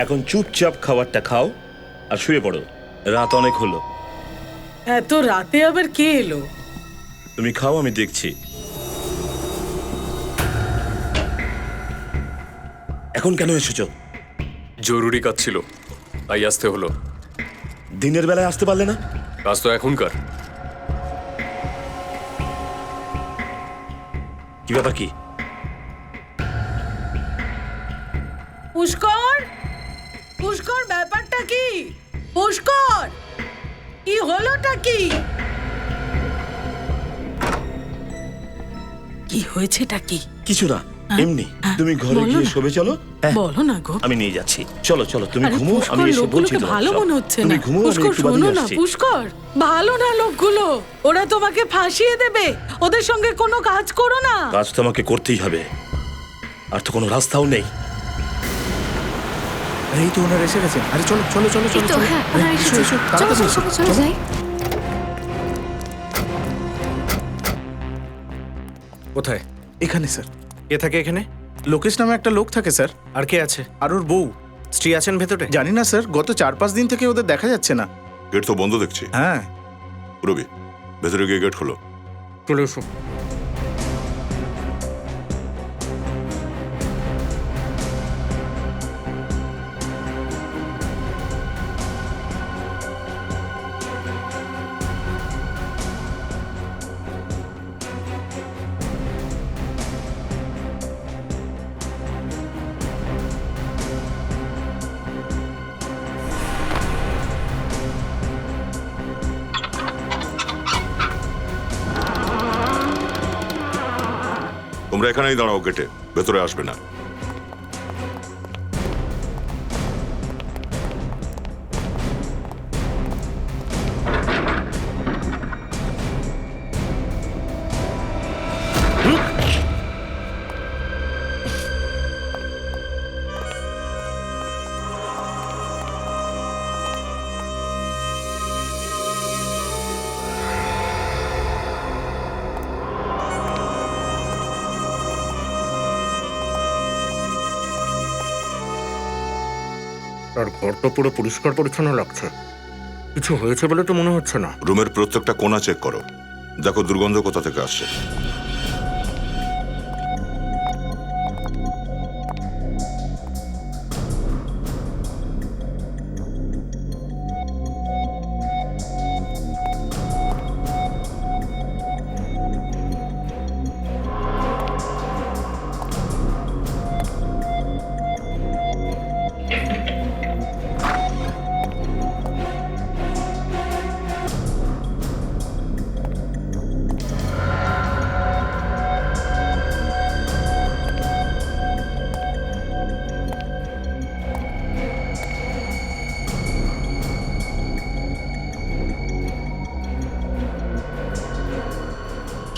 এখন চুপচাপ খাবারটা খাও আর শুয়ে পড়ো, রাত অনেক হলো। এত রাতে আবার কে এলো? তুমি খাও, আমি দেখছি। এখন কেন এসেছো? জরুরি কাজ ছিল, তাই আসতে হলো। দিনের বেলায় আসতে পারলে না? কাজ তো এখনকার। কি ব্যাপার কি? পুষ্কর, পুষ্কর ব্যাপারটা কি? পুষ্কর, কি হলোটা কি? কি হয়েছেটা কি? কিছু না, এমনি। তুমি ঘরে বলো গিয়ে না। শোবে, চলো। হ্যাঁ, বলো না গো। আমি নিয়ে যাচ্ছি। চলো চলো, তুমি আরে ঘুমো, আমি পুষ্কর, এসে বলছি লোকগুলোকে তোমাকে ভালো সব। মনে হচ্ছে তুমি না। ঘুমো, আমি পুষ্কর একটু শোনো বাদে না, আসছি। পুষ্কর ভালো না লোকগুলো। ওরা তোমাকে ফাঁসিয়ে দেবে। ওদের সঙ্গে কোনো কাজ করো না। কাজ তো আমাকে করতেই হবে, আর তো কোনো রাস্তাও নেই। এই তো ওনারা এসে গেছেন। আরে চলো চলো চলো এই চলো তো, চলো। হ্যাঁ, আরে, ওরা এসো, এসেছে। এসো, চলো তাড়াতাড়ি চলো এসো, চলো চলো চলো। যাই। কোথায়? এখানে স্যার। কে থাকে এখানে? লোকেশ নামে একটা লোক থাকে স্যার। আর কে আছে? আর ওর বউ, স্ত্রী আছেন ভেতরে। জানি না স্যার, গত 4-5 দিন থেকে ওদের দেখা যাচ্ছে না। গেট তো বন্ধ দেখছি। হ্যাঁ, রবি, ভেতরে গিয়ে গেট খোলো। চলে এসো। তোমরা এখানেই দাঁড়াও, গেটে ভেতরে আসবে না। আর ঘরটা পুরো পরিষ্কার পরিচ্ছন্ন লাগছে। কিছু হয়েছে বলে তো মনে হচ্ছে না। রুমের প্রত্যেকটা কোণা চেক করো, দেখো দুর্গন্ধ কোথা থেকে আসছে।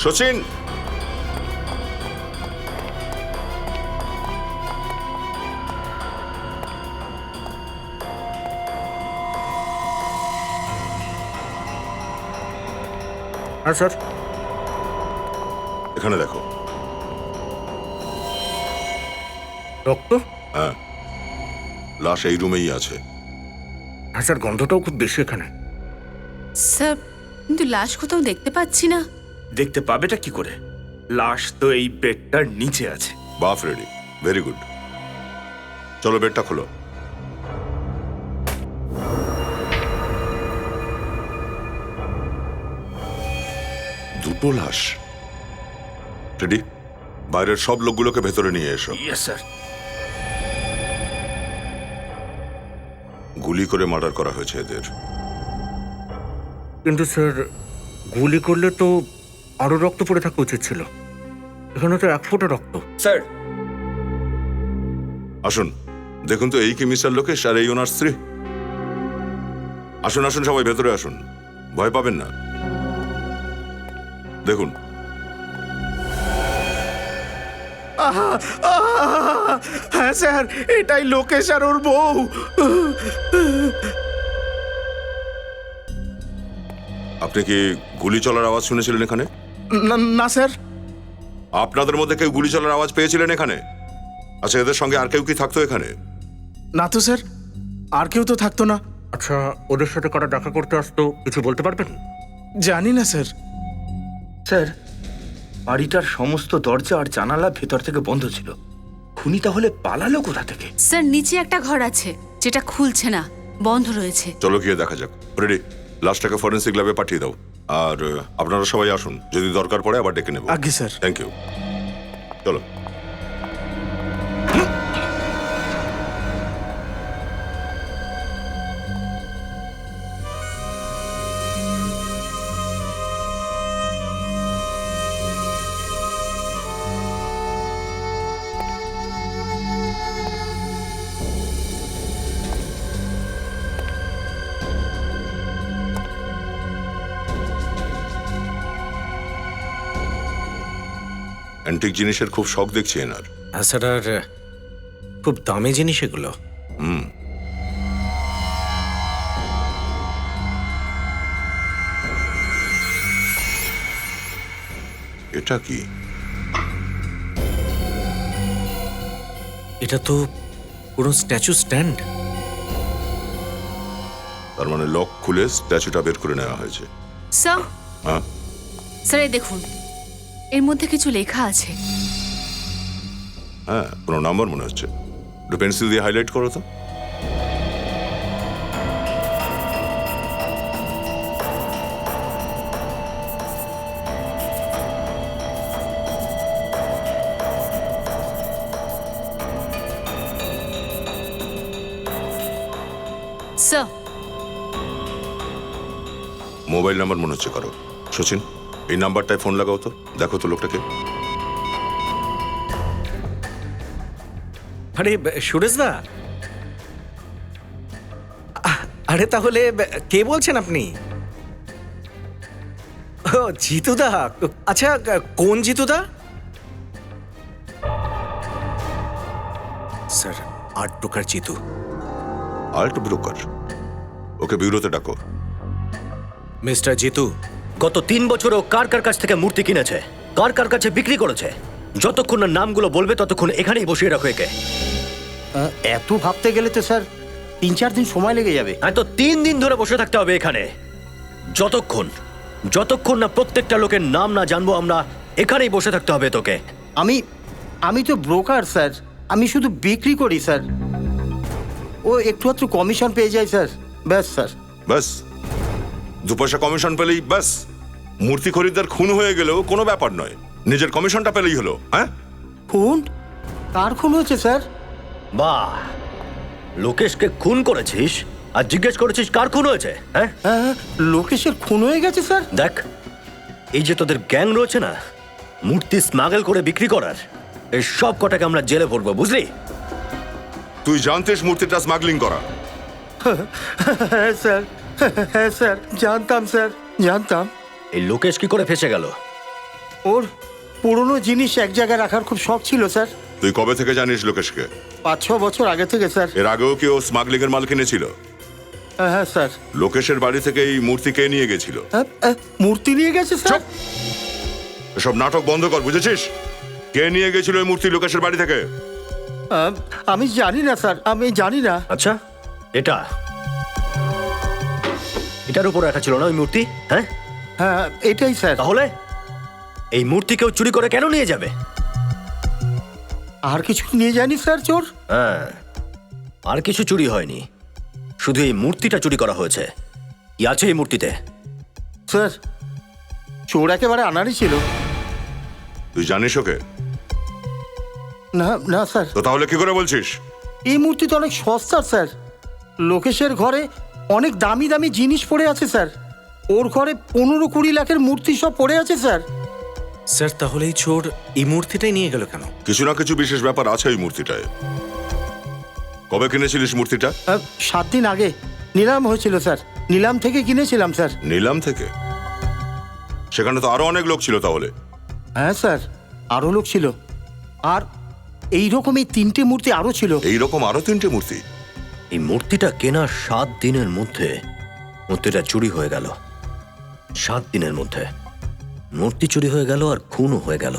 সচিন, হ্যাঁ স্যার। এখানে দেখো। রক্ত? হ্যাঁ, লাশ এই রুমেই আছে। হ্যাঁ স্যার, গন্ধটাও খুব বেশি এখানে। স্যার, কিন্তু লাশ কোথাও দেখতে পাচ্ছি না। দেখতে পাবেটা কি করে? লাশ তো এই বেডটার নিচে আছে। বাফ রেডি, ভেরি গুড। চলো বেডটা খোলো। দুটো লাশ। রেডি, বাইরের সব লোকগুলোকে ভেতরে নিয়ে এসো। Yes sir. গুলি করে মার্ডার করা হয়েছে এদের। কিন্তু স্যার, গুলি করলে তো আরো রক্ত পড়ে থাকা উচিত ছিল। এখানে তো 1 ফোঁটা রক্ত। স্যার, আসুন দেখুন তো, এই কি মিস্টার লোকেশ আর এই ওনার স্ত্রী? আসুন আসুন, সবাই ভেতরে আসুন, ভয় পাবেন না। দেখুন, হ্যাঁ স্যার, এটাই লোকেশ আর ওর বউ। আপনি কি গুলি চলার আওয়াজ শুনেছিলেন এখানে? না স্যার। আপনাদের মধ্যে কেউ গুলি চলার আওয়াজ পেয়েছিলেন এখানে? আচ্ছা, এদের সঙ্গে আর কেউ কি থাকতো এখানে? না তো স্যার, আর কেউ তো থাকতো না। আচ্ছা, ওদের সাথে কারা দেখা করতে আসতো কিছু বলতে পারবেন? জানি না স্যার। স্যার, বাড়িটার সমস্ত দরজা আর জানালা ভেতর থেকে বন্ধ ছিল। খুনি তাহলে পালালো কোথা থেকে? স্যার নিচে একটা ঘর আছে যেটা খুলছে না, বন্ধ রয়েছে। চলো গিয়ে দেখা যাক। রেডি, লাশটাকে ফরেন্সিক ল্যাবে পাঠিয়ে দাও। আর আপনারা সবাই আসুন, যদি দরকার পড়ে আবার ডেকে নেব। আজ্ঞে স্যার। Thank you. চলো। অ্যান্টিক জিনিসের খুব শখ দেখছি এনার। হ্যাঁ স্যার, আর খুব দামি জিনিস এগুলো। এটা কি? এটা তো পুরো স্ট্যাচু স্ট্যান্ড। তার মানে লক খুলে স্ট্যাচুটা বের করে নেওয়া হয়েছে। স্যার, হ্যাঁ, স্যার এই দেখুন, এর মধ্যে কিছু লেখা আছে। হ্যাঁ, কোনো নাম্বার মনে হচ্ছে। একটু পেন্সিল দিয়ে হাইলাইট করো তো। স্যার, মোবাইল নাম্বার মনে হচ্ছে কারো। সচিন, এই নাম্বারটায় ফোন লাগাও তো, দেখো তো লোকটাকে। আরে সুরেশ দা, আরে তাহলে কে বলছেন আপনি? ও জিতুদা। আচ্ছা, কোন জিতুদা? Sir, art broker Jitu. Art broker? Okay বিউরোতে ডাকো। মিস্টার জিতু, গত 3 বছরও কার কার কাছ থেকে মূর্তি কিনেছে, কার কার কাছে বিক্রি করেছে, যতক্ষণ না নামগুলো বলবে ততক্ষণ এখানেই বসিয়ে রাখো একে। এত ভাবতে গেলে তো স্যার 3-4 দিন সময় লেগে যাবে। তো 3 দিন ধরে বসে থাকতে হবে এখানে, যতক্ষণ না প্রত্যেকটা লোকের নাম না জানবো আমরা, এখানেই বসে থাকতে হবে তোকে। আমি তো ব্রোকার স্যার, আমি শুধু বিক্রি করি স্যার। ও একটু কমিশন পেয়ে যায় স্যার, ব্যাস স্যার। ব্যাস? 2 পয়সা কমিশন পেলেই ব্যাস? মূর্তি খরিদ্দার খুন হয়ে গেলেও কোনো ব্যাপার নয়, নিজের কমিশনটা পেলেই হলো। হ্যাঁ, খুন? কার খুন হয়েছে স্যার? বাহ, লোকেশকে খুন করেছিস আর জিজ্ঞেস করেছিস কার খুন হয়েছে? হ্যাঁ, হ্যাঁ, লোকেশের খুন হয়ে গেছে স্যার। দেখ, এই যে তোদের গ্যাং রয়েছে না মূর্তি স্মাগল করে বিক্রি করার, এই সব কটাকে আমরা জেলে ভরবো, বুঝলি? তুই জানতিস মূর্তিটা স্মাগলিং করা? হ্যাঁ স্যার, হ্যাঁ স্যার, জানতাম স্যার, জানতাম। এই লোকেশ কি করে ফেসে গেল? ওর পুরনো জিনিস এক জায়গায় রাখার খুব শখ ছিল স্যার। তুই কবে থেকে জানিস লোকেশকে? 5-6 বছর আগে থেকে স্যার। এর আগেও কি ও স্মাগলিং এর মাল কিনেছিল? হ্যাঁ স্যার। লোকেশের বাড়ি থেকে এই মূর্তি কে নিয়ে গেছিল? মূর্তি নিয়ে গেছে স্যার? এসব নাটক বন্ধ কর, বুঝেছিস? কে নিয়ে গেছিল এই মূর্তি লোকেশের বাড়ি থেকে? আমি জানি না স্যার, আমি জানি না। আচ্ছা, এটার উপর রাখা ছিল না ওই মূর্তি? হ্যাঁ হ্যাঁ, এটাই স্যার। তাহলে এই মূর্তি কেউ চুরি করে কেন নিয়ে যাবে? আর কিছু নিয়ে যায়নি স্যার চোর? হ্যাঁ, আর কিছু চুরি হয়নি, শুধু এই মূর্তিটা চুরি করা হয়েছে। কি আছে এই মূর্তিতে? স্যার, চোর একেবারে আনারই ছিল। তুই জানিস ওকে? না না স্যার। তো তাহলে কি করে বলছিস? এই মূর্তি তো অনেক সস্তার স্যার। লোকেশের ঘরে অনেক দামি দামি জিনিস পড়ে আছে স্যার। ওর ঘরে 15-20 লাখের মূর্তি সব পড়ে আছে স্যার। স্যার তাহলে এই চোর এই মূর্তিটাই নিয়ে গেল কেন? কিছু না কিছু বিশেষ ব্যাপার আছে এই মূর্তিটায়। কবে কিনেছিলিস মূর্তিটা? 7 দিন আগে নিলাম হয়েছিল স্যার, নিলাম থেকে কিনেছিলাম স্যার। নিলাম থেকে? সেখানে তো আরো অনেক লোক ছিল তাহলে। হ্যাঁ স্যার, আরো লোক ছিল। আর এইরকম এই 3টে মূর্তি আরো ছিল। এইরকম আরো 3টে মূর্তি? এই মূর্তিটা কেনার 7 দিনের মধ্যে মূর্তিটা চুরি হয়ে গেল। 7 দিনের মধ্যে মূর্তি চুরি হয়ে গেল আর খুনও হয়ে গেল।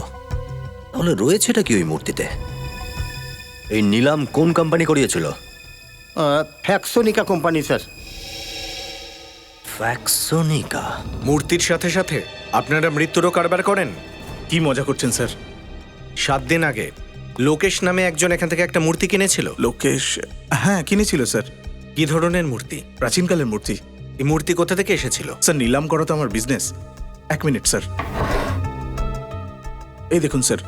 তাহলে রয়েছেটা কি ওই মূর্তিতে? এই নিলাম কোন কোম্পানি করিয়েছিল? Faxonica company sir. ফ্যাক্সোনিকা। মূর্তির সাথে সাথে আপনারা মৃত্যুরও কারবার করেন? কি মজা করছেন স্যার? 7 দিন আগে লোকেশ নামে একজন এখান থেকে একটা মূর্তি কিনেছিল। লোকেশ? হ্যাঁ, কিনেছিল স্যার। কি ধরনের মূর্তি? প্রাচীনকালের মূর্তি। এই মূর্তি কোথা থেকে এসেছিল? স্যার, নিলাম করা তো আমার বিজনেস। 1 minute sir. এই দেখুন স্যার,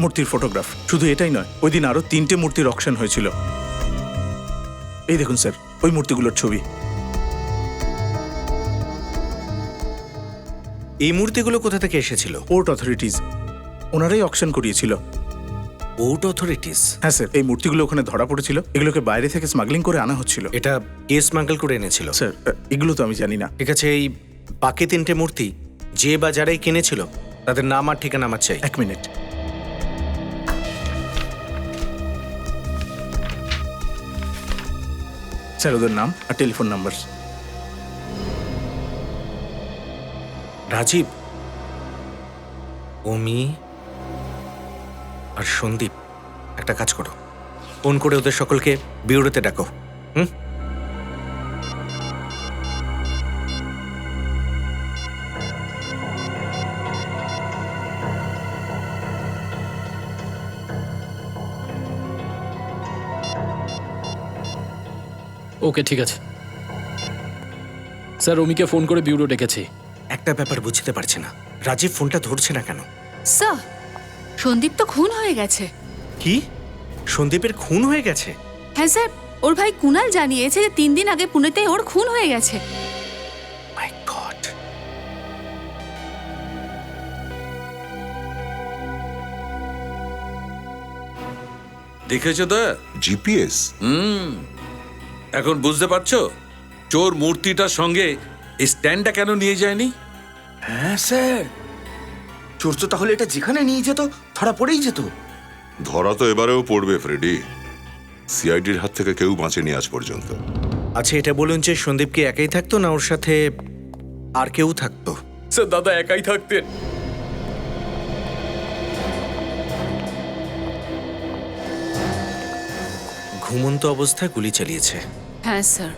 মূর্তির ফটোগ্রাফ। শুধু এটাই নয়, ওই দিন আরো 3টে মূর্তির অকশন হয়েছিল। এই দেখুন স্যার, ওই মূর্তিগুলোর ছবি। এই মূর্তিগুলো কোথা থেকে এসেছিল? পোর্ট অথরিটিজ, ওনারাই অকশন করিয়েছিল। Port authorities? হ্যাঁ স্যার, এই মূর্তিগুলো ওখানে ধরা পড়েছিল। এগুলোকে বাইরে থেকে স্মাগলিং করে আনা হচ্ছিল। এটা কে স্মাগল করে এনেছিল? স্যার, এগুলো তো আমি জানি না। ঠিক আছে, এই বাকি 3টে মূর্তি যে বা যারাই কিনেছিল তাদের নাম আর ঠিকানা আমার চাই। 1 মিনিট। স্যার, ওদের নাম আর টেলিফোন নাম্বার। রাজীব, ওমি আর সন্দীপ, একটা কাজ করো, ফোন করে ওদের সকলকে বিউরোতে ডাকো। হুম? ওকে, ঠিক আছে স্যার। অমিকে ফোন করে বিউরো ডেকেছি। একটা ব্যাপার বুঝতে পারছি না, রাজীব ফোনটা ধরছে না কেন? স্যার, সন্দীপ তো খুন হয়ে গেছে। কি? সন্দীপের খুন হয়ে গেছে? হ্যাঁ স্যার, ওর ভাই কুনাল জানিয়েছে যে 3 দিন আগে পুনেতে ওর খুন হয়ে গেছে। মাই গড। দেখেছো দা? জিপিএস? এখন বুঝতে পারছো চোর মূর্তিটার সঙ্গে এই স্ট্যান্ডটা কেন নিয়ে যায়নি? হ্যাঁ স্যার, চোর তো তাহলে এটা যেখানে নিয়ে যেত ধরা পড়েই যেত। ধরা তো এবারেও পড়বে ফ্রেডি। সিআইডির হাত থেকে কেউ বাঁচেনি আজ পর্যন্ত। আচ্ছা, এটা বলুন যে সন্দীপ কি একাই থাকতো না ওর সাথে আর কেউ থাকতো? স্যার, দাদা একাই থাকতেন। ঘুমন্ত অবস্থায় গুলি চালিয়েছে। হ্যাঁ স্যার।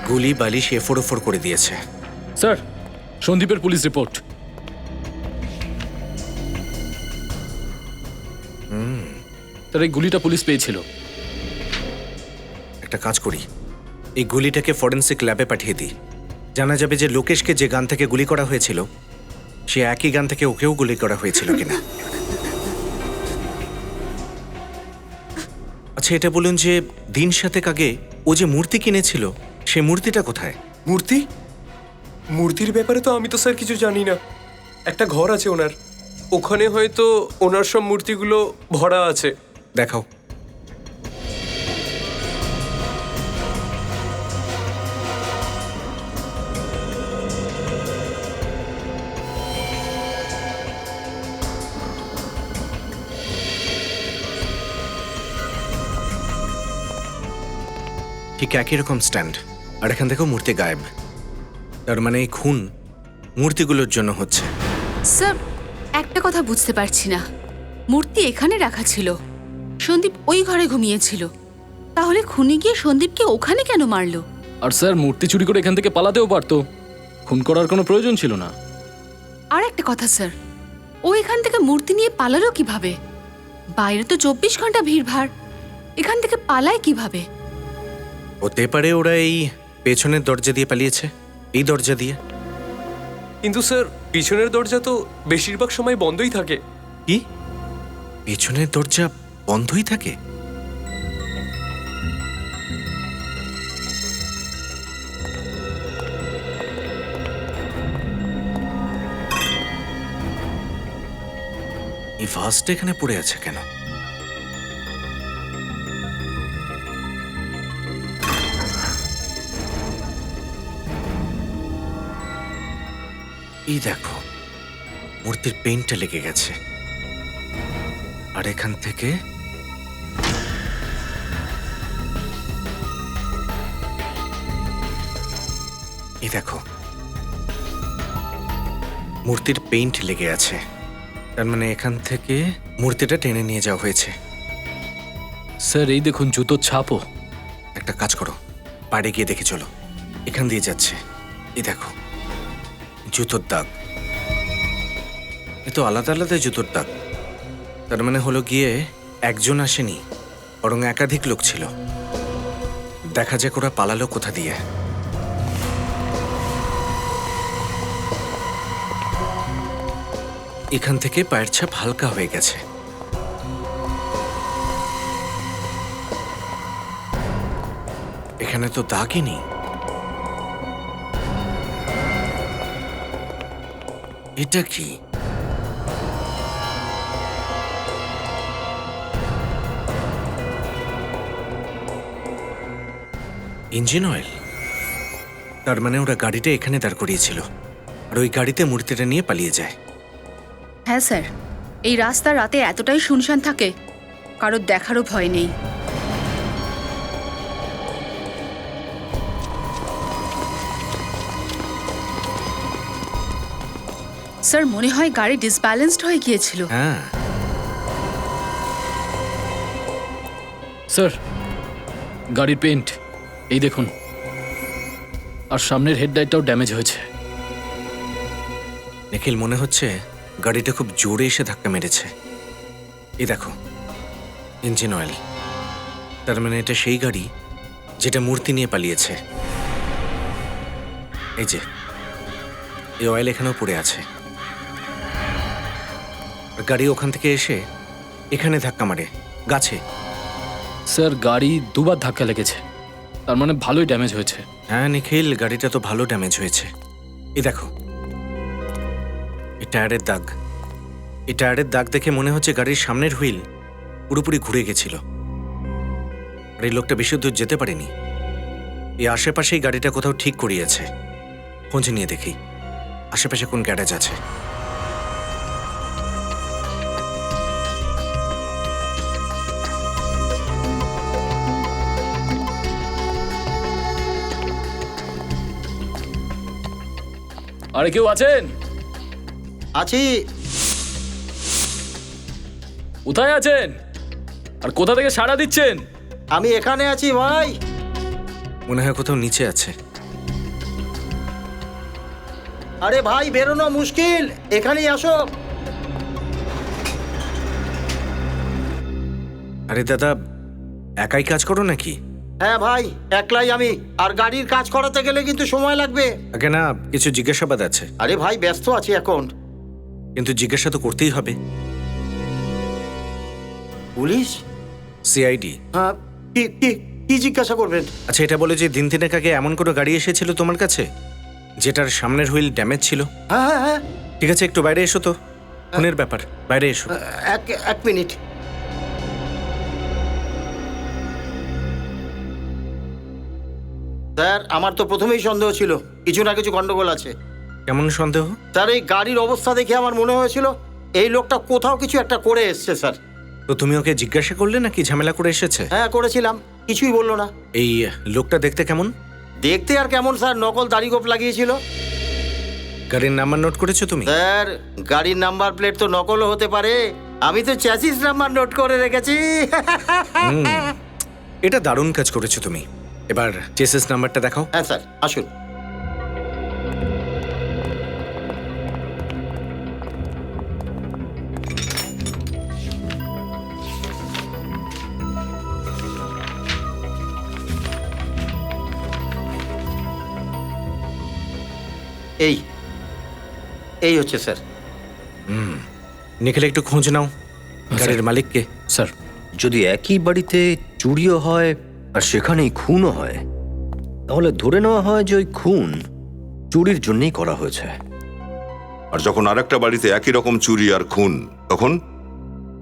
গুলি বালিশ এফোড় করে দিয়েছে। স্যার, সন্দীপের পুলিশ রিপোর্ট। স্যার, এই গুলিটা পুলিশ পেয়েছিল। একটা কাজ করি, এই গুলিটাকে ফরেন্সিক ল্যাবে পাঠিয়ে দিই। জানা যাবে যে লোকেশকে যে গান থেকে গুলি করা হয়েছিল সে একই গান থেকে ওকেও গুলি করা হয়েছিল কিনা। আচ্ছা, এটা বলুন যে দিন 7 আগে ও যে মূর্তি কিনেছিল সে মূর্তিটা কোথায়? মূর্তি? মূর্তির ব্যাপারে তো আমি তো স্যার কিছু জানি না। একটা ঘর আছে ওনার, ওখানে হয়তো ওনার সব মূর্তিগুলো ভরা আছে। দেখাও। ঠিক একই রকম স্ট্যান্ড, আর এখান থেকেও মূর্তি গায়েব। তার মানে এই খুন মূর্তিগুলোর জন্য হচ্ছে। স্যার, একটা কথা বুঝতে পারছি না, মূর্তি এখানে রাখা ছিল, সন্দীপ ওই ঘরে ঘুমিয়েছিল, তাহলে খুনি গিয়ে সন্দীপকে ওখানে কেন মারলো? আর স্যার, মূর্তি চুরি করে এখান থেকে পালাতেও পারতো, খুন করার কোনো প্রয়োজন ছিল না। আর একটা কথা স্যার, ও এখান থেকে মূর্তি নিয়ে পালালো কিভাবে? বাইরে তো 24 ঘন্টা ভিড়ভাড়, এখান থেকে পালায় কিভাবে? হতে পারে ওরা এই পেছনের দরজা দিয়ে পালিয়েছে, এই দরজা দিয়ে। কিন্তু স্যার, পিছনের দরজা তো বেশিরভাগ সময় বন্ধই থাকে। কি? পেছনের দরজা বন্ধই থাকে? এই ভাসটা এখানে পড়ে আছে কেন? এই দেখো, মূর্তির পেইন্টটা লেগে গেছে, আর এখান থেকে এই দেখো, মূর্তির পেইন্ট লেগে আছে। তার মানে এখান থেকে মূর্তিটা টেনে নিয়ে যাওয়া হয়েছে। স্যার এই দেখুন জুতোর ছাপও। একটা কাজ করো, বাইরে গিয়ে দেখে চলো, এখান দিয়ে যাচ্ছে। এই দেখো জুতোর দাগ, এ তো আলাদা আলাদা জুতোর দাগ। তার মানে হলো গিয়ে একজন আসেনি, বরং একাধিক লোক ছিল। দেখা যাক ওরা পালালো কোথা দিয়ে। এখান থেকে পায়ের ছাপ হালকা হয়ে গেছে। এখানে তো দাগই নেই। এটা কি? Engine oil. তার মানে ওরা গাড়িটা এখানে দাঁড় করিয়েছিল আর ওই গাড়িতে মূর্তিটা নিয়ে পালিয়ে যায়। হ্যাঁ স্যার, এই রাস্তা রাতে এতটাই শুনশান থাকে, কারোর দেখারও ভয় নেই। স্যার মনে হয় গাড়ি ডিসব্যালেন্সড হয়ে গিয়েছিল। হ্যাঁ স্যার গাড়ির পেইন্ট এই দেখুন, আর সামনের হেডলাইটটাও ড্যামেজ হয়েছে। নিখিল, মনে হচ্ছে গাড়িটা খুব জোরে এসে ধাক্কা মেরেছে। এই দেখো ইঞ্জিন অয়েল। তার মানে এটা সেই গাড়ি যেটা মূর্তি নিয়ে পালিয়েছে। এই যে এই অয়েল এখানেও পড়ে আছে। আর গাড়ি ওখান থেকে এসে এখানে ধাক্কা মারে গাছে। স্যার গাড়ি দুবার ধাক্কা লেগেছে, তার মানে ভালোই ড্যামেজ হয়েছে। হ্যাঁ নিখিল, গাড়িটা তো ভালো ড্যামেজ হয়েছে। এই দেখো এই টায়ারের দাগ। এই টায়ারের দাগ দেখে মনে হচ্ছে গাড়ির সামনের হুইল পুরোপুরি ঘুরে গেছিল। আর এই লোকটা বেশি দূর যেতে পারেনি। এই আশেপাশেই গাড়িটা কোথাও ঠিক করিয়েছে। খোঁজ নিয়ে দেখি আশেপাশে কোন গ্যারেজ আছে। আরে কেউ আছেন? আছি। কোথায় আছেন আর কোথা থেকে সাড়া দিচ্ছেন? আমি এখানে আছি ভাই। মনে হয় কোথাও নিচে আছে। আরে ভাই বেরোনো মুশকিল, এখানেই আসো। আরে দাদা, একাই কাজ করো নাকি? হ্যাঁ ভাই, একলাই আমি। আর গাড়ির কাজ করাতে গেলে কিন্তু সময় লাগবে। আগে না, কিছু জিজ্ঞাসাবাদ আছে। আরে ভাই ব্যস্ত আছি এখন। কিন্তু জিজ্ঞাসা তো করতেই হবে। পুলিশ? সিআইডি। হ্যাঁ, কি কি কি জিজ্ঞাসা করবেন? আচ্ছা এটা বলে যে দিন তিনেক আগে এমন কোনো গাড়ি এসেছিল তোমার কাছে যেটার সামনের হুইল ড্যামেজ ছিল? হ্যাঁ হ্যাঁ হ্যাঁ। ঠিক আছে, একটু বাইরে এসো তো। ফোনের ব্যাপার, বাইরে এসো। এক মিনিট। স্যার আমার তো প্রথমেই সন্দেহ ছিল কিছু না কিছু গন্ডগোল আছে। কেমন সন্দেহ? স্যার এই গাড়ির অবস্থা দেখে আমার মনে হয়েছিল এই লোকটা কোথাও কিছু একটা করে এসছে স্যার। তো তুমি ওকে জিজ্ঞাসা করলে নাকি ঝামেলা করে এসেছে? হ্যাঁ করেছিলাম, কিছুই বললো না। এই লোকটা দেখতে কেমন? দেখতে আর কেমন স্যার, নকল দাড়িগোপ লাগিয়েছিল। গাড়ির নাম্বার নোট করেছো তুমি? স্যার গাড়ির নাম্বার প্লেট তো নকলও হতে পারে, আমি তো চ্যাসিস নাম্বার নোট করে রেখেছি। এটা দারুণ কাজ করেছো তুমি। এবার চেসিস নাম্বারটা দেখাও। হ্যাঁ স্যার আসুন। এই এই হচ্ছে স্যার। নিখিল একটু খোঁজ নাও গাড়ির মালিককে। স্যার যদি একই বাড়িতে চুরিও হয় আর সেখানেই খুনও হয়, তাহলে ধরে নেওয়া হয় যে ওই খুন চুরির জন্যই করা হয়েছে। আর যখন আরেকটা বাড়িতে একই রকম চুরি আর খুন, তখন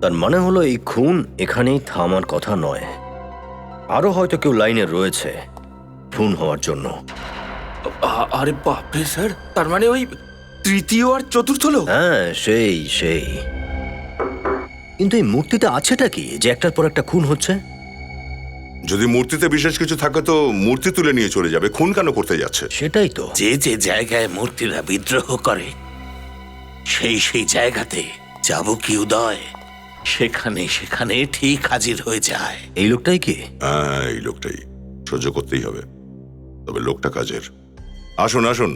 তার মানে হলো এই খুন এখানেই থামার কথা নয়, আরো হয়তো কেউ লাইনে রয়েছে খুন হওয়ার জন্য। আরে বাপরে স্যার, তার মানে ওই তৃতীয় আর চতুর্থ লোক? হ্যাঁ সেই সেই। কিন্তু এই মূর্তিতে আছেটা কি যে একটার পর একটা খুন হচ্ছে? যদি মূর্তিতে বিশেষ কিছু থাকে তো মূর্তি তুলে নিয়ে চলে যাবে, খুন কেন করতে যাচ্ছে? সেটাই তো। যে যে জায়গায় মূর্তিরা বিদ্রোহ করে সেই জায়গাতে যাব কি উদয়, সেখানে সেখানে ঠিক হাজির হয়ে যায়। এই লোকটাই কি? হ্যাঁ, এই লোকটাই। সহ্য করতেই হবে, তবে লোকটা কাজের। আসুন আসুন।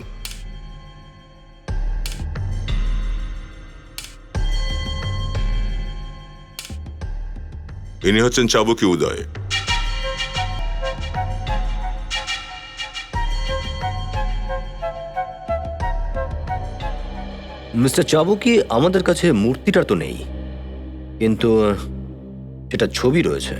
ইনি হচ্ছেন চাবুকি উদয়। মিস্টার চাবুকি, আমাদের কাছে মূর্তিটা তো নেই, কিন্তু সেটা ছবি রয়েছে।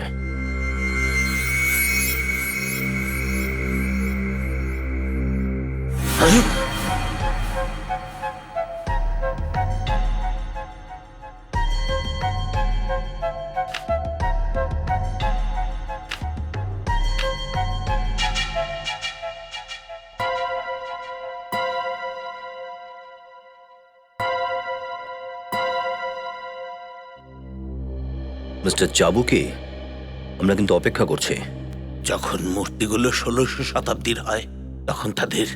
মিস্টার চাবুকি, আমরা কিন্তু অপেক্ষা করছি। যখন মূর্তিগুলো 1600 শতাব্দীর হয়, তখন তাদের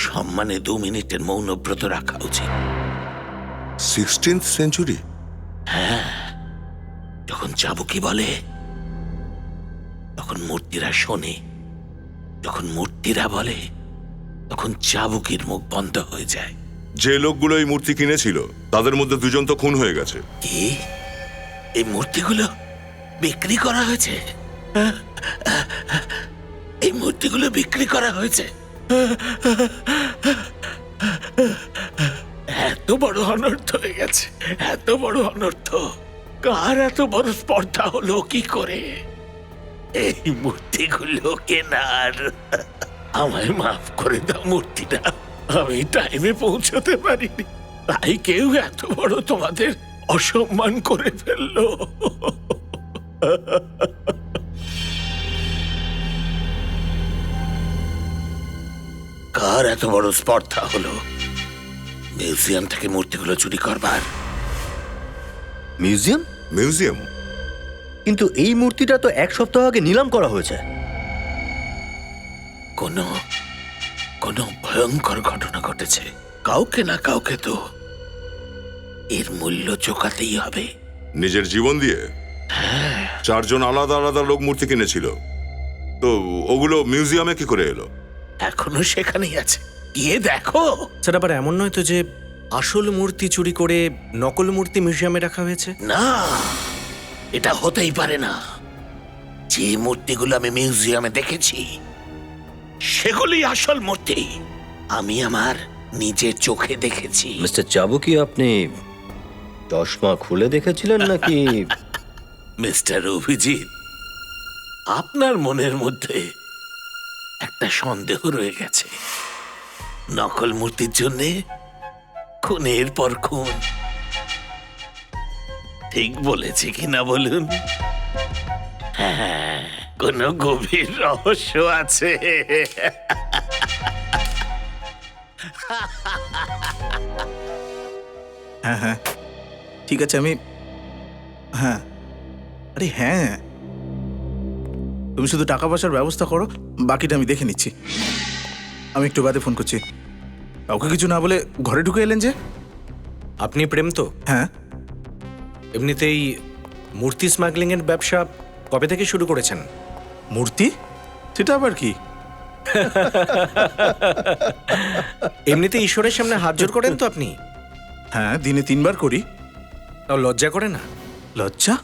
সম্মানে 2 মিনিটের মৌনব্রত রাখা উচিত। 16th century? হ্যাঁ, যখন চাবুকি বলে তখন মূর্তিরা শোনে, যখন মূর্তিরা বলে তখন চাবুকির মুখ বন্ধ হয়ে যায়। যে লোকগুলো এই মূর্তি কিনেছিল তাদের মধ্যে 2 জন তো খুন হয়ে গেছে। কি? এই মূর্তিগুলো বিক্রি করা হয়েছে? এই মূর্তিগুলো বিক্রি করা হয়েছে? এত বড় অনর্থ হয়ে গেছে, এত বড় অনর্থ। কার এত বড় স্পর্ধা হলো কি করে এই মূর্তিগুলো কেনার? আমায় মাফ করে দাও মূর্তিটা, আমি টাইমে পৌঁছতে পারিনি, তাই কেউ এত বড় তোমাদের অসম্মান করে ফেললো। কার এত বড় স্পর্ধা হলো মিউজিয়াম থেকে মূর্তিগুলো চুরি করবার? মিউজিয়াম? মিউজিয়াম? কিন্তু এই মূর্তিটা তো 1 সপ্তাহ আগে নিলাম করা হয়েছে। কোনো ভয়ঙ্কর ঘটনা ঘটেছে। কাউকে না কাউকে তো এর মূল্য চোকাতেই হবে। নিজের জীবন দিয়ে? 4 জন আলাদা আলাদা লোক মূর্তি কিনেছিল, তো ওগুলো মিউজিয়ামে কি করে এলো? এখনো সেখানেই আছে, গিয়ে দেখো। স্যার, আবার এমন নয় তো যে আসল মূর্তি চুরি করে নকল মূর্তি মিউজিয়ামে রাখা হয়েছে? না, এটা হতেই পারে না। যে মূর্তিগুলো আমি মিউজিয়ামে দেখেছি সেগুলি আসল মূর্তি, আমি আমার নিজের চোখে দেখেছি। মিস্টার চাবুকি, আপনি চশমা খুলে দেখেছিলেন নাকি? মিস্টার অভিজিৎ, আপনার মনের মধ্যে একটা সন্দেহ রয়ে গেছে। নকল মূর্তির জন্য খুনের পর খুন। ঠিক বলেছি কিনা বলুন? হ্যাঁ, কোনো গভীর রহস্য আছে। হ্যাঁ হ্যাঁ, ঠিক আছে, আমি হ্যাঁ, আরে হ্যাঁ, তুমি শুধু টাকা পয়সার ব্যবস্থা করো, বাকিটা আমি দেখে নিচ্ছি। আমি একটু বাদে ফোন করছি। কাউকে কিছু না বলে ঘরে ঢুকে এলেন যে? আপনি প্রেম তো? হ্যাঁ। এমনিতেই মূর্তি স্মাগলিং এর ব্যবসা কবে থেকে শুরু করেছেন? মূর্তি? সেটা আবার কি? এমনিতে ঈশ্বরের সামনে হাত জোড় করেন তো আপনি? হ্যাঁ, দিনে 3 বার করি। তাও লজ্জা করে না? লজ্জা?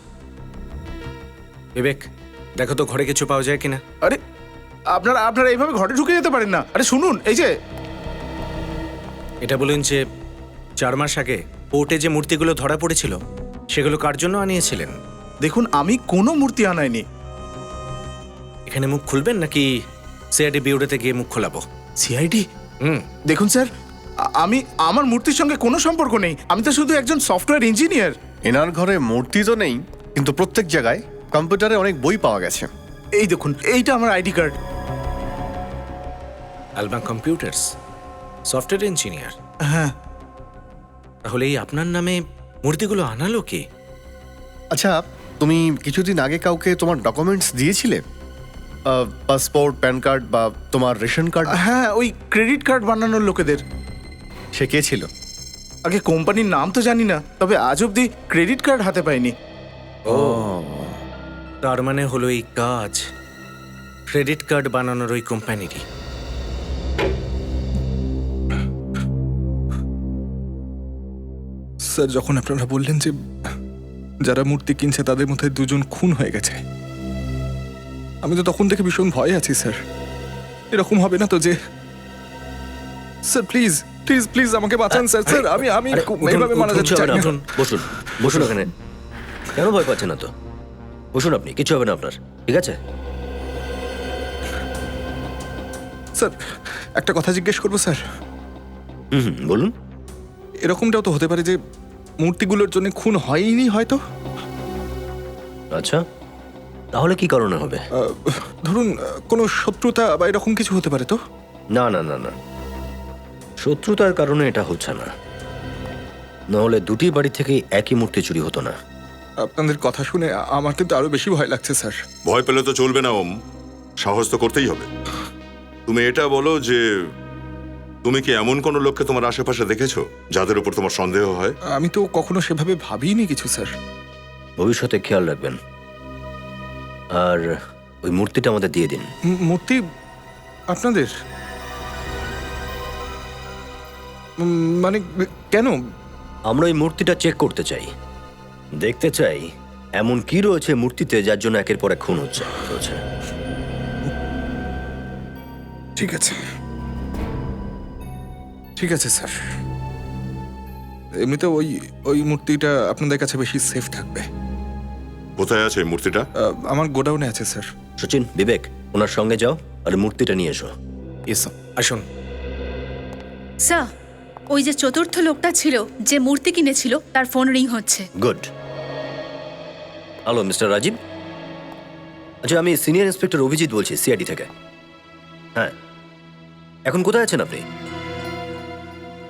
বিবেক, দেখো তো ঘরে কিছু পাওয়া যায় কিনা। আরে আপনারা এইভাবে ঘরে ঢুকে যেতে পারেন না। আরে শুনুন, এই যে এটা বলুন যে 4 মাস আগে পোর্টে যে মূর্তিগুলো ধরা পড়েছিল সেগুলো কার জন্য আনিয়েছিলেন? দেখুন, আমি কোনো মূর্তি আনাইনি। এখানে মুখ খুলবেন নাকি সিআইডি বিউরোতে গিয়ে মুখ খোলাবো? সিআইডি? দেখুন স্যার, আমি আমার মূর্তির সঙ্গে কোনো সম্পর্ক নেই। আমি তো শুধু একজন সফটওয়্যার ইঞ্জিনিয়ার। এনার ঘরে মূর্তি তো নেই, কিন্তু প্রত্যেক জায়গায় কম্পিউটারে অনেক বই পাওয়া গেছে। এই দেখুন, এইটা আমার ID card. Alva computers, software engineer. হ্যাঁ। তাহলে এই আপনার নামে মূর্তিগুলো আনালো কে? আচ্ছা, তুমি কিছুদিন আগে কাউকে তোমার ডকুমেন্টস দিয়েছিলে? পাসপোর্ট, প্যান কার্ড বা তোমার রেশন কার্ড? হ্যাঁ, ওই ক্রেডিট কার্ড বানানোর লোকেদের। সে কে ছিল? আগে কোম্পানির নাম তো জানি না, তবে আজ অব্দি ক্রেডিট কার্ড হাতে পাইনি। ও তার মানে হলো এই কাজ ক্রেডিট কার্ড বানানোর ওই কোম্পানিরই। স্যার, যখন আপনারা বললেন যে যারা মূর্তি কিনছে তাদের মধ্যে দুজন খুন হয়ে গেছে, আমি তো তখন থেকে ভীষণ ভয়ে আছি স্যার। এরকম হবে না তো যে? স্যার প্লিজ প্লিজ প্লিজ আমাকে বাঁচান স্যার। স্যার আমি আমি এইভাবে মারা যাচ্ছি। বসুন বসুন বসুন ওখানে। কেন ভয় পাচ্ছেন না তো? বসুন, আপনি কিছু হবে না আপনার, ঠিক আছে? স্যার একটা কথা জিজ্ঞেস করবো স্যার? বলুন। এরকমটাও তো হতে পারে যে মূর্তিগুলোর জন্য খুন হয়নি হয়তো। আচ্ছা, তাহলে কি কারণে হবে? ধরুন কোনো শত্রুতা বা এরকম কিছু হতে পারে তো? না না না না, শত্রুতার কারণে এটা হচ্ছে না। নাহলে দুটি বাড়ি থেকেই একই মূর্তি চুরি হতো না। আপনাদের কথা শুনে আমার কিন্তু আরো বেশি ভয় লাগছে স্যার। ভয় পেলে তো চলবে না ওম, সাহস তো করতেই হবে। তুমি এটা বলো যে তুমি কি এমন কোন লোককে তোমার আশেপাশে দেখেছো যাদের উপর তোমার সন্দেহ হয়? আমি তো কখনো সেভাবে ভাবিনি কিছু স্যার। ভবিষ্যতে খেয়াল রাখবেন। আর ওই মূর্তিটা আমাদের দিয়ে দিন। মূর্তি আপনাদের? মানে কেন? আমরা ওই মূর্তিটা চেক করতে চাই, দেখতে চাই এমন কি রয়েছে মূর্তিতে যার জন্য একের পর এক খুন হচ্ছে। ঠিক আছে ঠিক আছে স্যার। এমনিতে ওই ওই মূর্তিটা আপনাদের কাছে বেশি সেফ থাকবে। কোথায় আছে মূর্তিটা? আমার গোডাউনে আছে স্যার। সচিন, বিবেক, ওনার সঙ্গে যাও আর মূর্তিটা নিয়ে এসো। আসুন স্যার, ওই যে চতুর্থ লোকটা ছিল যে মূর্তি কিনেছিল তার ফোন রিং হচ্ছে। গুড। Hello mister Rajeev. আচ্ছা, আমি সিনিয়র ইন্সপেক্টর অভিজিৎ বলছি, সিআইডি থেকে। হ্যাঁ, এখন কোথায় আছেন আপনি?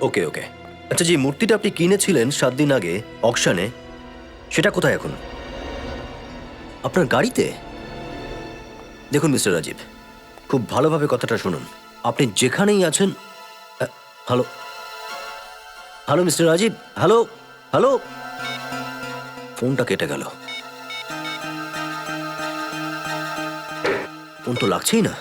ওকে ওকে। আচ্ছা, যে মূর্তিটা আপনি কিনেছিলেন 7 দিন আগে অকশনে, সেটা কোথায় এখন? আপনার গাড়িতে? দেখুন মিস্টার রাজীব, খুব ভালোভাবে কথাটা শুনুন। আপনি যেখানেই আছেন। Hello hello mister Rajeev, hello hello. ফোনটা কেটে গেল। ফোন তো লাগছেই না।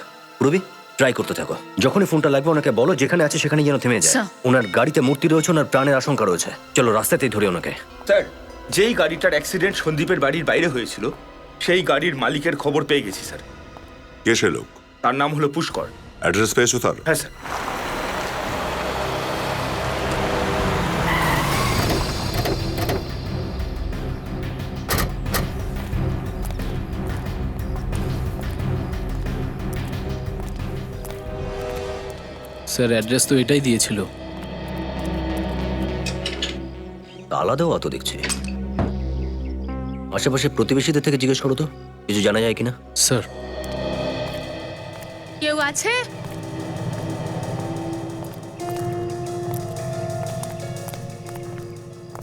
রবি, ট্রাই করতে থাকো। যখনই ফোনটা লাগবে ওনাকে বলো যেখানে আছে সেখানে যেন থেমে যায়। ওনার গাড়িতে মূর্তি রয়েছে, ওনার প্রাণের আশঙ্কা রয়েছে। চলো রাস্তাতেই ধরে ওনাকে। স্যার, যেই গাড়িটার অ্যাক্সিডেন্ট সন্দীপের বাড়ির বাইরে হয়েছিল সেই গাড়ির মালিকের খবর পেয়ে গেছি স্যার। কে সে লোক? তার নাম হলো পুষ্কর। অ্যাড্রেস পেয়েছো তার? হ্যাঁ স্যার। স্যার, অ্যাড্রেস তো এটাই দিয়েছিল। তালা দেওয়া তো দেখছি। আশেপাশে প্রতিবেশীদের থেকে জিজ্ঞেস করো তো, কিছু জানা যায় কিনা। স্যার, কেউ আছে?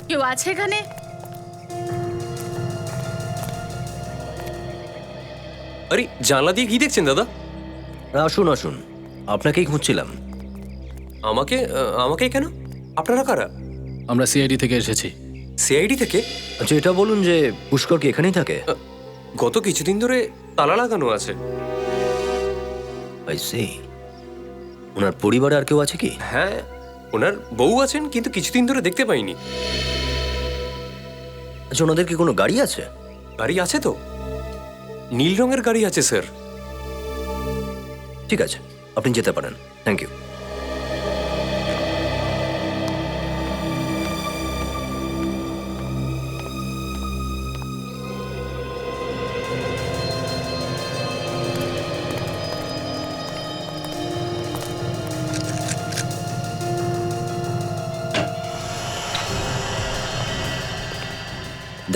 কেউ আছে এখানে? আরে জানলা দিয়ে কি দেখছেন দাদা? আসুন আসুন, আপনাকেই খুঁজছিলাম। আমাকে? আমাকে কেন? আপনারা কারা? আমরা সিআইডি থেকে এসেছি। সিআইডি থেকে? আচ্ছা, এটা বলুন যে পুষ্কর কি এখানেই থাকে? গত কিছুদিন ধরে তালা লাগানো আছে। I C. ওনার পরিবারে আর কেউ আছে কি? হ্যাঁ, ওনার বউ আছেন, কিন্তু কিছুদিন ধরে দেখতে পাইনি। আচ্ছা, ওনাদের কি কোনো গাড়ি আছে? গাড়ি আছে তো, নীল রঙের গাড়ি আছে স্যার। ঠিক আছে, আপনি যেতে পারেন। Thank you.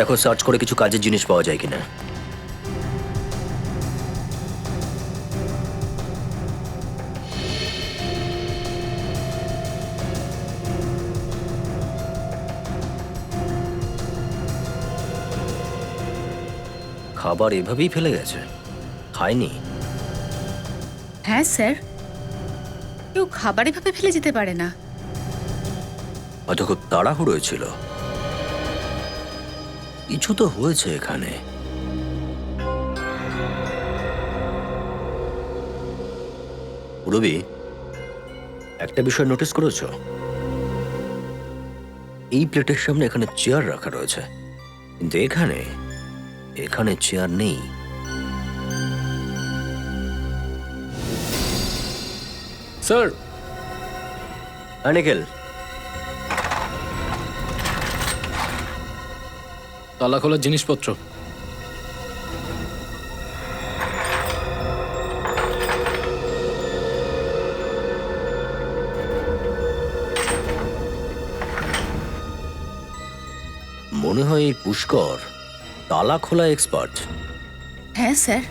দেখো সার্চ করে কিছু কাজের জিনিস পাওয়া যায় কিনা। খাবার এভাবেই ফেলে গেছে, খায়নি। হ্যাঁ স্যার, কেউ খাবার এভাবে ফেলে যেতে পারে না। হয়তো খুব তাড়াহুড়োয় ছিল। কিছু তো হয়েছে এখানে। রবি, একটা বিষয় নোটিস করেছো? এই প্লেটের সামনে এখানে চেয়ার রাখা রয়েছে, কিন্তু এখানে এখানে চেয়ার নেই। স্যার, নিখিল, তালা খোলার জিনিসপত্র। মনে হয় এই পুষ্কর তালা খোলা এক্সপার্ট। হ্যাঁ স্যার,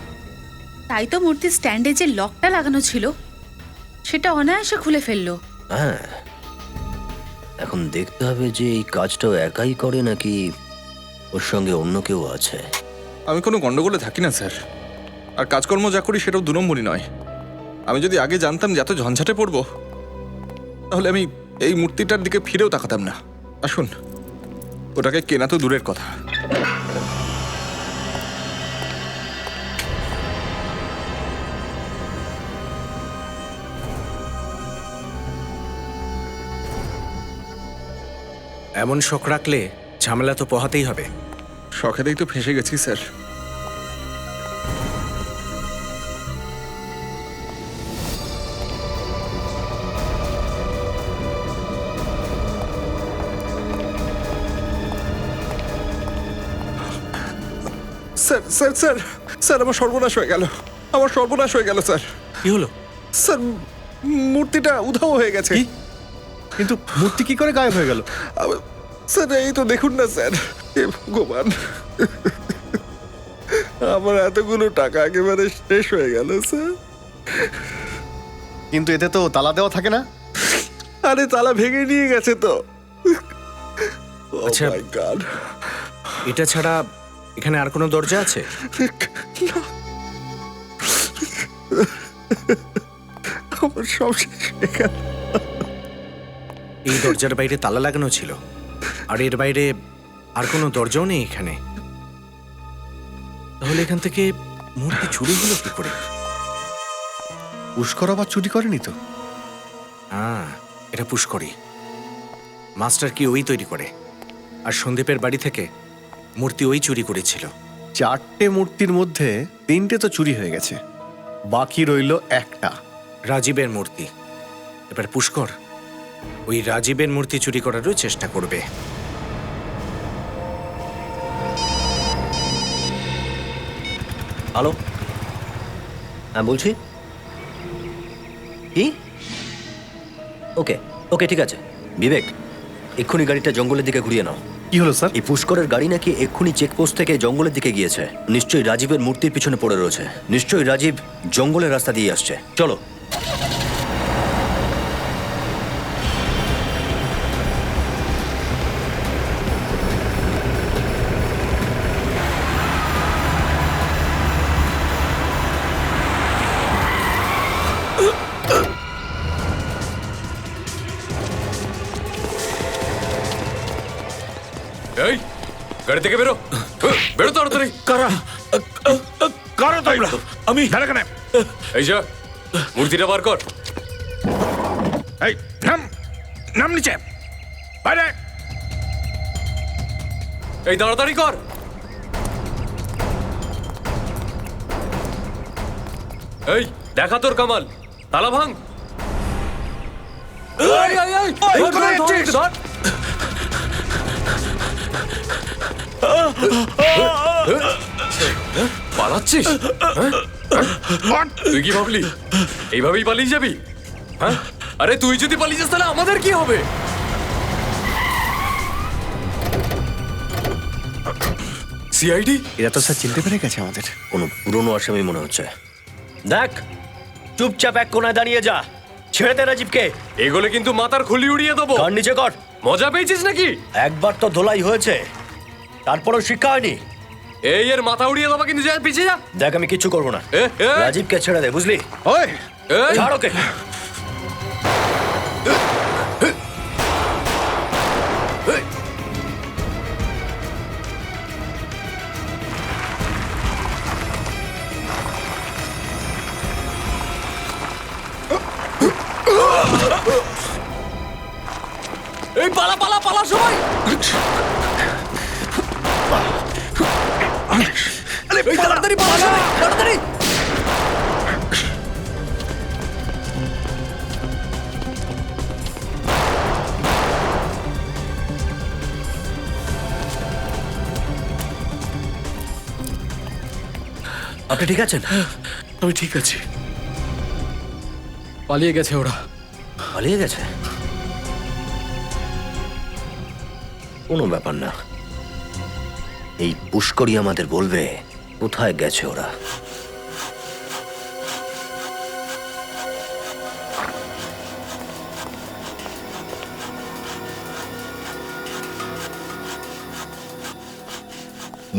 তাই তো মূর্তির স্ট্যান্ডে যে লকটা লাগানো ছিল সেটা অনায়াসে খুলে ফেললো। হ্যাঁ, এখন দেখতে হবে যে এই কাজটাও একাই করে নাকি ওর সঙ্গে অন্য কেউ আছে। আমি কোনো গন্ডগোলে থাকি না স্যার, আর কাজকর্ম যা করি সেটাও 2 নম্বরই নয়। আমি যদি আগে জানতাম যে এত ঝঞ্ঝাটে পড়বো, তাহলে আমি এই মূর্তিটার দিকে ফিরেও তাকাতাম না। আসুন, ওটাকে কেনা তো দূরের কথা। এমন শখ রাখলে ঝামেলা তো পোহাতেই হবে। শখেতেই তো ফেঁসে গেছি sir. Sir sir sir sir, আমার সর্বনাশ হয়ে গেল, আমার সর্বনাশ হয়ে গেল স্যার। কি হলো স্যার? মূর্তিটা উধাও হয়ে গেছে। কিন্তু মূর্তি কি করে গায়েব হয়ে গেল? স্যার এই তো দেখুন না স্যার। হে ভগবান, আমার এতগুলো টাকা একেবারে শেষ হয়ে গেল স্যার। কিন্তু এতে তো তালা দেওয়া থাকে না। আরে তালা ভেঙে নিয়ে গেছে তো। আচ্ছা, এটা ছাড়া এখানে আর কোনো দরজা আছে? আমার সব শেষ হয়ে গেল। এই দরজার বাইরে তালা লাগানো ছিল, আর এর বাইরে আর কোনো দরজাও নেই এখানে। তাহলে এখান থেকে মূর্তি চুরি হলো কি করে? পুষ্কর আবার চুরি করেনি তো? হ্যাঁ, এটা পুষ্করই। মাস্টার কি ওই তৈরি করে, আর সন্দীপের বাড়ি থেকে মূর্তি ওই চুরি করেছিল। 4টে মূর্তির মধ্যে 3টে তো চুরি হয়ে গেছে, বাকি রইল একটা, রাজীবের মূর্তি। এবার পুষ্কর ওই রাজীবের মূর্তি চুরি করারও চেষ্টা করবে। হ্যালো, হ্যাঁ বলছি। কি? ওকে ওকে, ঠিক আছে। বিবেক, এক্ষুনি গাড়িটা জঙ্গলের দিকে ঘুরিয়ে নাও। কি হলো স্যার? এই পুষ্করের গাড়ি নাকি এক্ষুনি চেকপোস্ট থেকে জঙ্গলের দিকে গিয়েছে। নিশ্চয়ই রাজীবের মূর্তির পিছনে পড়ে রয়েছে। নিশ্চয়ই রাজীব জঙ্গলের রাস্তা দিয়ে আসছে। চলো। এই গাড়ি থেকে বেরো, বেরো তাড়াতাড়ি। কারা কারা তোমরা? আমি কেন? এই যা, মূর্তিটা বার কর। এই নাম, নাম নিচে, বাইরে। এই তাড়াতাড়ি কর। এই দেখা তোর কামাল, তালা ভাঙ। পালাচ্ছিস? তুই কি ভাবলি এইভাবেই পালিয়ে যাবি? হ্যাঁ, আরে তুই যদি পালিয়ে যাস তাহলে আমাদের কি হবে? সিআইডি? এরা তো স্যার চিনতে পেরে গেছে আমাদের। কোনো পুরনো আসামি মনে হচ্ছে। দেখ, চুপচাপ এক কোনায় দাঁড়িয়ে যা। ছেড়ে দে রাজীবকে। এগুলো কিন্তু মাথার খুলি উড়িয়ে দেবো। কান নিচে কর। মজা পেয়েছিস নাকি? একবার তো ধোলাই হয়েছে, তারপরও শিক্ষা হয়নি। এই এর মাথা উড়িয়ে দেবো, কিন্তু যা পিছিয়ে যা। দেখ, আমি কিচ্ছু করবো না। রাজীবকে ছেড়ে দে, বুঝলি? ওই, ছাড় ওকে। পালা পালা পালা সবাই! তাড়াতাড়ি পালা সবাই, তাড়াতাড়ি! আপনি ঠিক আছেন? আমি ঠিক আছি। পালিয়ে গেছে ওরা। পালিয়ে গেছে? কোনো ব্যাপার না, এই পুষ্করই আমাদের বলবে কোথায় গেছে ওরা।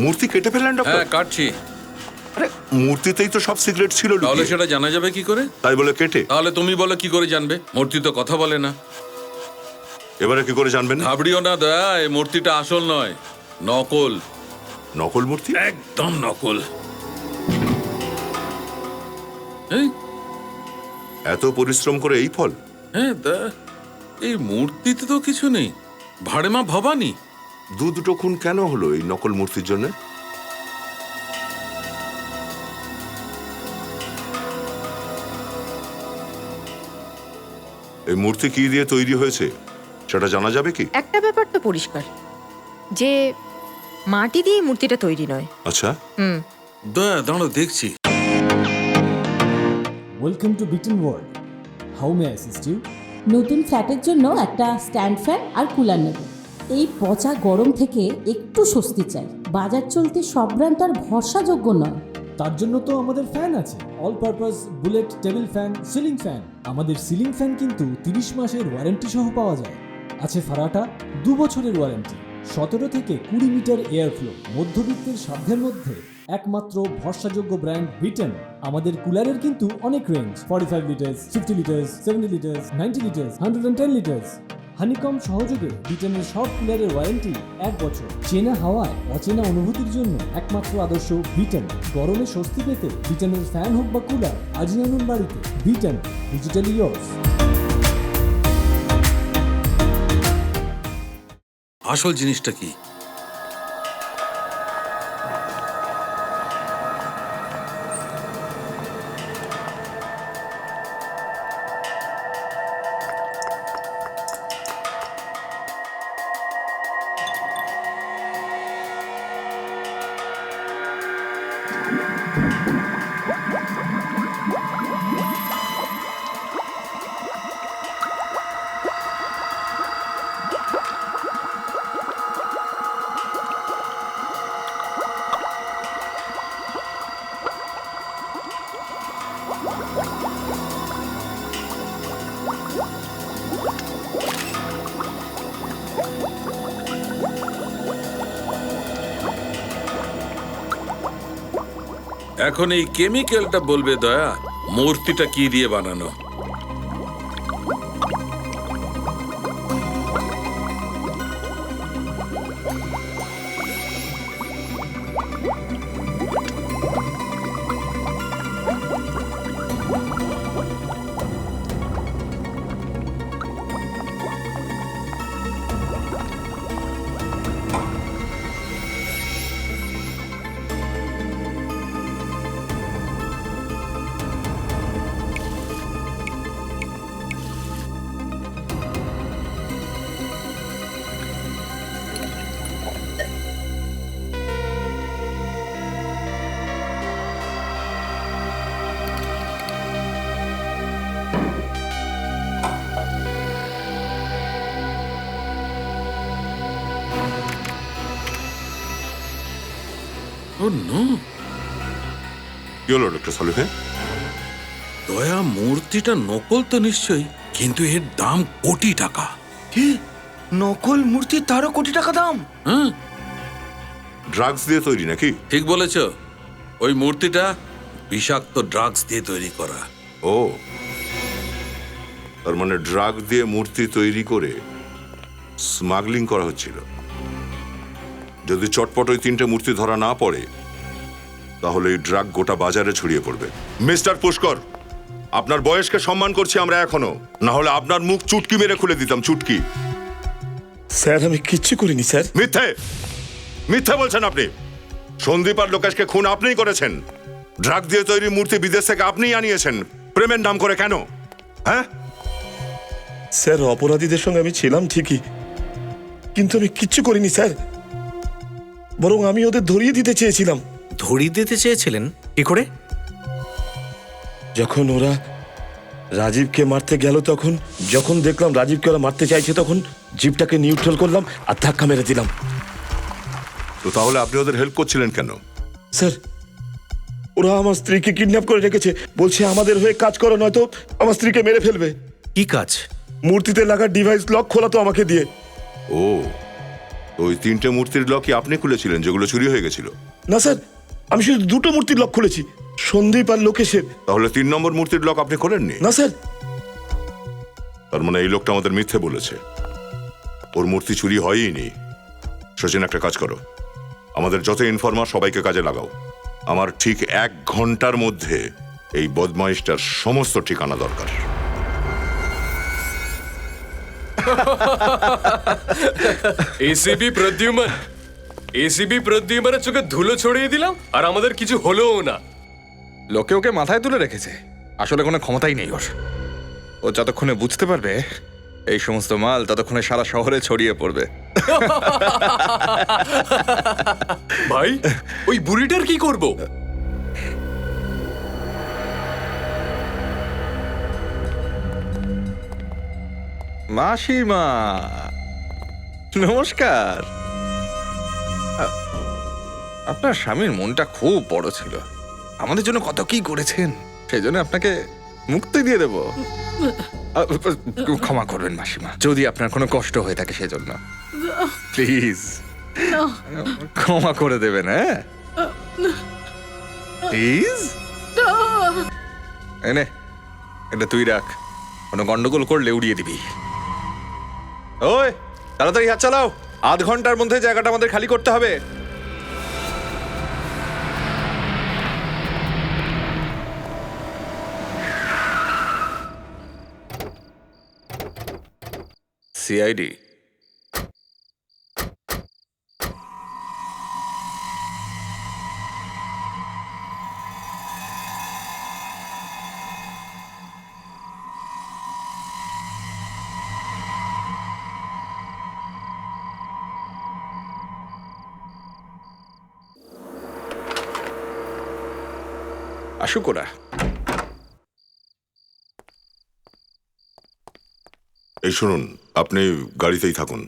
মূর্তি কেটে ফেললেন ডক্টর? হ্যাঁ, কাটছি। আরে মূর্তিতেই তো সব সিক্রেট ছিল। তাহলে সেটা জানা যাবে কি করে? তাই বলে কেটে? তাহলে তুমি বলো কি করে জানবে? মূর্তি তো কথা বলে না। এবারে কি করে জানবেন? ঘাবড়িও না দয়া, এই মূর্তিটা আসল নয়, নকল। নকল মূর্তি? একদম নকল। এই, এত পরিশ্রম করে এই ফল? হ্যাঁ, এই মূর্তিতে তো কিছু নেই। ভাড়ে মা ভবানী। দুটো খুন কেন হলো এই নকল মূর্তির জন্য? এই মূর্তি কি দিয়ে তৈরি হয়েছে সেটা জানা যাবে কি? একটা ব্যাপার তো পরিষ্কার, যে মাটি দিয়ে মূর্তিটা তৈরি নয়। আচ্ছা, দয়া দাঁড়ো দেখছি। ওয়েলকাম টু বিটেন world. How may I assist you? নতুন ফ্ল্যাটের জন্য একটা স্ট্যান্ড ফ্যান আর কুলার নেব। এই পচা গরম থেকে একটু স্বস্তি চাই। বাজার চলতে সব ব্র্যান্ড আর ভরসাযোগ্য নয়। তার জন্য তো আমাদের ফ্যান আছে, all purpose bullet table fan, ceiling fan. আমাদের সিলিং ফ্যান কিন্তু 30 মাসের ওয়ারেন্টি সহ পাওয়া যায়। আছে ফারাটা 2 বছরের ওয়ারেন্টি, 17 থেকে 20 মিটার এয়ার ফ্লো, মধ্যবিত্তের সাধ্যের মধ্যে একমাত্র ভরসাযোগ্য ব্র্যান্ড বিটেন। আমাদের কুলারের কিন্তু অনেক range, 45 litres, 50 litres, 70 litres, 90 litres, 110 litres. Honeycomb সহযোগে বিটেনের সব কুলারের ওয়ারেন্টি 1 বছর। চেনা হাওয়ায় অচেনা অনুভূতির জন্য একমাত্র আদর্শ বিটেন। গরমে স্বস্তি পেতে বিটেনের ফ্যান হোক বা কুলার, আজই আনুন বাড়িতে। Beaten, digitally yours. আসল জিনিসটা কি? এখন এই কেমিক্যালটা বলবে দয়া মূর্তিটা কি দিয়ে বানানো। ও নো! কি হলো ডক্টর সালেহ? দয়া, মূর্তিটা নকল তো নিশ্চয়ই, কিন্তু এর দাম কোটি টাকা। কি? নকল মূর্তি, তারও কোটি টাকা দাম? হ্যাঁ। ড্রাগস দিয়ে তৈরি নাকি? ঠিক বলেছ, ওই মূর্তিটা বিষাক্ত ড্রাগস দিয়ে তৈরি করা। ও, তার মানে ড্রাগ দিয়ে মূর্তি তৈরি করে স্মাগলিং করা হচ্ছিল। যদি চটপট ওই 3টে মূর্তি ধরা না পড়ে তাহলে এই ড্রাগ গোটা বাজারে ছড়িয়ে পড়বে। মিস্টার পুষ্কর, আপনার বয়সকে সম্মান করছি আমরা এখনো, না হলে আপনার মুখ চুটকি মেরে খুলে দিতাম, চুটকি। স্যার আমি কিচ্ছু করিনি স্যার। মিথ্যে মিথ্যে বলছেন আপনি। সন্দীপ আর লোকেশকে খুন আপনিই করেছেন। ড্রাগ দিয়ে তৈরি মূর্তি বিদেশ থেকে আপনিই আনিয়েছেন প্রেমের নাম করে। কেন? হ্যাঁ স্যার অপরাধীদের সঙ্গে আমি ছিলাম ঠিকই, কিন্তু আমি কিচ্ছু করিনি স্যার। বরং আমি ওদের ধরিয়ে দিতে চেয়েছিলাম। ধরিয়ে দিতে চেয়েছিলেন কি করে? যখন ওরা রাজীবকে মারতে গেল, যখন দেখলাম রাজীবকে ওরা মারতে চাইছে, তখন জিপটাকে নিউট্রাল করলাম আর ধাক্কা মেরে দিলাম। তো তাহলে আপনি ওদের হেল্প করছিলেন কেন? স্যার ওরা আমার স্ত্রীকে কিডন্যাপ করে রেখেছে, বলছে আমাদের হয়ে কাজ করো, নয়তো আমার স্ত্রীকে মেরে ফেলবে। কি কাজ? মূর্তিতে লাগা ডিভাইস লক খোলা তো আমাকে দিয়ে। ও, ওই 3টে মূর্তির লকই আপনি খুলেছিলেন যেগুলো চুরি হয়ে গেছিল? না স্যার, আমি শুধু 2টো মূর্তির লক খুলেছি, সন্দীপ আর লোকেশের। তাহলে 3 নম্বর মূর্তির লক আপনি খোলেননি? না স্যার। তার মানে এই লোকটা আমাদের মিথ্যে বলেছে, ওর মূর্তি চুরি হয়ইনি। সচিন একটা কাজ করো, আমাদের যত ইনফরমার সবাইকে কাজে লাগাও। আমার ঠিক 1 ঘন্টার মধ্যে এই বদমাইশটার সমস্ত ঠিকানা দরকার। এসিবি প্রদ্যুম্নের চোখে ধুলো ছড়িয়ে দিলাম আর আমাদের কিছু হলোও না। লোকে ওকে মাথায় তুলে রেখেছে, আসলে কোনো ক্ষমতাই নেই ওর। ও যতক্ষণে বুঝতে পারবে এই সমস্ত মাল, ততক্ষণে সারা শহরে ছড়িয়ে পড়বে। ভাই ওই বুড়িটার কি করব? মাসিমা নমস্কার। আপনার স্বামীর মনটা খুব বড় ছিল, আমাদের জন্য কত কি করেছেন, সেই জন্য আপনাকে মুক্তি দিয়ে দেব। ক্ষমা করবেন মাসিমা যদি আপনার কোনো কষ্ট হয়ে থাকে, সেজন্য প্লিজ ক্ষমা করে দেবেন। হ্যাঁ প্লিজ। এনে এটা তুই রাখ, কোনো গন্ডগোল করলে উড়িয়ে দিবি। ওই তাড়াতাড়ি হাত চালাও, 1/2 ঘন্টার মধ্যে জায়গাটা আমাদের খালি করতে হবে। সিআইডি আসুক ওরা। এই শুনুন, আপনি গাড়িতেই থাকুন।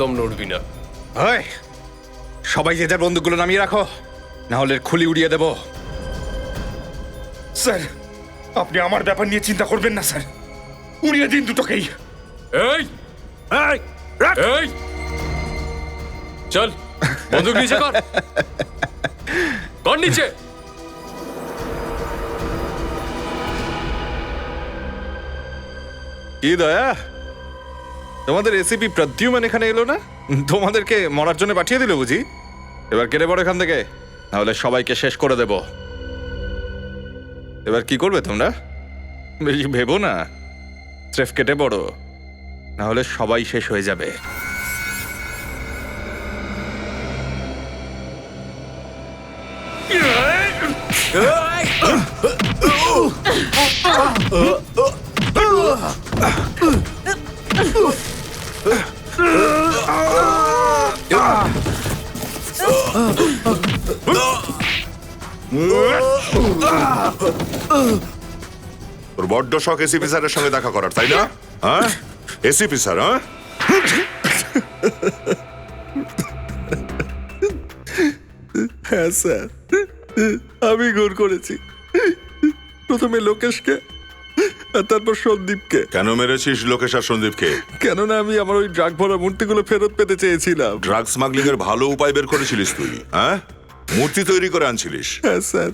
একদম নড়বি না। হয় সবাই যে যার বন্দুকগুলো নামিয়ে রাখো, না হলে খুলি উড়িয়ে দেব। স্যার আপনি আমার ব্যাপার নিয়ে চিন্তা করবেন না স্যার, উড়িয়ে দিন দুটোকেই। এই এই চল বন্দুক নিচে কর, কর নিচে। কি দয়া, তোমাদের এসিপি প্রদ্যুম্ন এখানে এলো না? তোমাদেরকে মরার জন্য পাঠিয়ে দিল বুঝি? এবার কেটে পড়ো এখান থেকে, নাহলে সবাইকে শেষ করে দেব। এবার কি করবে তোমরা? বেশি ভেবো না, স্রেফ কেটে পড়ো, নাহলে সবাই শেষ হয়ে যাবে। তোর বড্ড শখ এসিপি স্যারের সঙ্গে দেখা করার, তাই না? হ্যাঁ এসিপি স্যার, হ্যাঁ হ্যাঁ স্যার, আমি গুণ করেছি। প্রথমে লোকেশকে আর তারপর সন্দীপকে। কেন মেরেছিস লোকেশ আর সন্দীপকে? কেননা আমি আমার ওই ড্রাগ ভরা মূর্তিগুলো ফেরত পেতে চেয়েছিলাম। ড্রাগ স্মাগলিং এর ভালো উপায় বের করেছিলিস তুই, হ্যাঁ? মূর্তি তৈরি করে আনছিলিস। হ্যাঁ স্যার,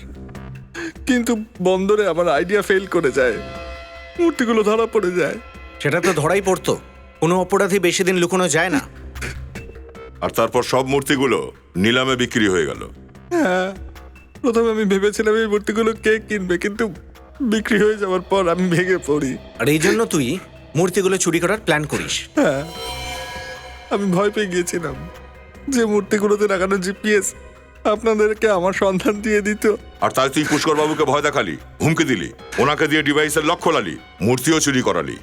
কিন্তু বন্দরে আমার আইডিয়া ফেল করে যায়, মূর্তিগুলো ধরা পড়ে যায়। সেটা তো ধরাই পড়তো, কোনো অপরাধী বেশি দিন লুকোনো যায় না। আর তারপর সব মূর্তিগুলো নিলামে বিক্রি হয়ে গেল। হ্যাঁ, প্রথমে আমি ভেবেছিলাম এই মূর্তিগুলো কে কিনবে, কিন্তু বিক্রি হয়ে যাওয়ার পর আমি ভেঙে পড়ি। আর এই জন্য তুই মূর্তিগুলো চুরি করার প্ল্যান করিস। হ্যাঁ, আমি ভয় পেয়ে গিয়েছিলাম যে মূর্তিগুলোতে লাগানো জিপিএস আপনাদেরকে আমার সন্ধান দিয়ে দিত। আর তাই তুই পুষ্কর বাবুকে ভয় দেখালি, হুমকি দিলি, ওনাকে দিয়ে ডিভাইসের লক খোলালি, মূর্তিও চুরি করালি।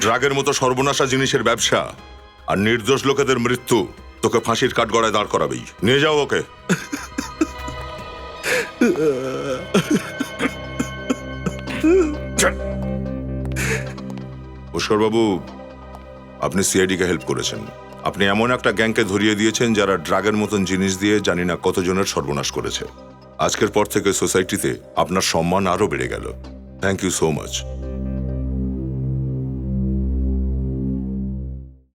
ড্রাগের মতো সর্বনাশা জিনিসের ব্যবসা আর নির্দোষ লোকেদের মৃত্যু তোকে ফাঁসির কাঠগড়ায় দাঁড় করাবেই। নিয়ে যাও ওকে। পুষ্কর বাবু, আপনি সিআইডি কে হেল্প করেছেন। আপনি এমন একটা গ্যাংকে ধরিয়ে দিয়েছেন যারা ড্রাগের মতন জিনিস দিয়ে জানি না কতজনের সর্বনাশ করেছে। আজকের পর থেকে সোসাইটিতে আপনার সম্মান আরো বেড়ে গেল। Thank you so much.